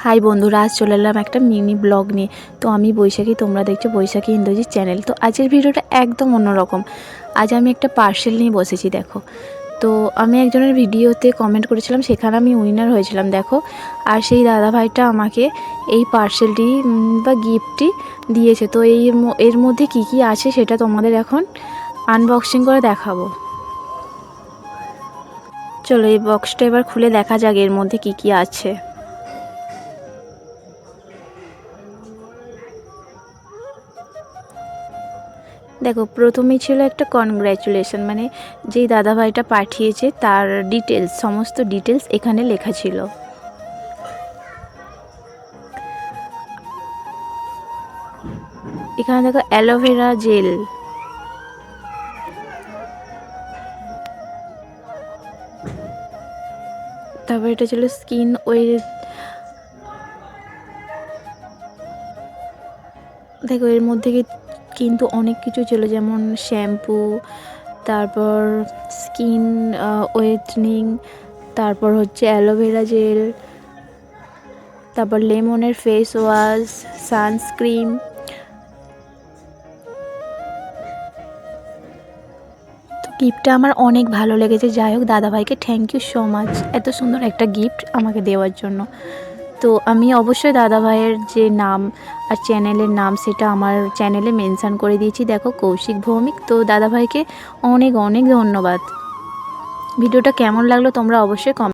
High বন্ধুরা, আজ চলে এলাম একটা মিনি ব্লগ নিয়ে। তো আমি বৈশাখী, তোমরা দেখছো বৈশাখী ইন্দ্রজিৎ চ্যানেল। তো আজকের ভিডিওটা একদম অন্যরকম। আজ আমি একটা পার্সেল নিয়ে বসেছি, দেখো। তো আমি একজনের ভিডিওতে কমেন্ট করেছিলাম, সেখানে আমি উইনার হয়েছিলাম, দেখো। আর সেই দাদাভাইটা আমাকে এই পার্সেলটি বা গিফটটি দিয়েছে। তো এর মধ্যে কি কি আছে সেটা তোমাদের এখন আনবক্সিং করে দেখাবো। চলো এই বক্সটা এবার খুলে দেখা যাক এর মধ্যে কি কি আছে। দেখো, প্রথমেই ছিল একটা কনগ্র্যাচুলেশন, মানে যেই দাদাভাইটা পাঠিয়েছে তার ডিটেলস, সমস্ত ডিটেলস এখানে লেখা ছিল। এখানে দেখো অ্যালোভেরা জেল, তারপর এটা ছিল স্কিন অয়েল। দেখো এর মধ্যে কিন্তু অনেক কিছু ছিল, যেমন শ্যাম্পু, তারপর স্কিন ওয়েটনিং, তারপর হচ্ছে অ্যালোভেরা জেল, তারপর লেমনের ফেস ওয়াশ, সানস্ক্রিন। গিফটটা আমার অনেক ভালো লেগেছে। যাই হোক, দাদাভাইকে থ্যাংক ইউ সো মাচ এত সুন্দর একটা গিফট আমাকে দেওয়ার জন্য। তো আমি অবশ্যই দাদাভাইয়ের যে নাম আর চ্যানেলের নাম সেটা আমার চ্যানেলে মেনশান করে দিয়েছি, দেখো, কৌশিক ভৌমিক। তো দাদাভাইকে অনেক অনেক ধন্যবাদ। ভিডিওটা কেমন লাগলো তোমরা অবশ্যই কমেন্ট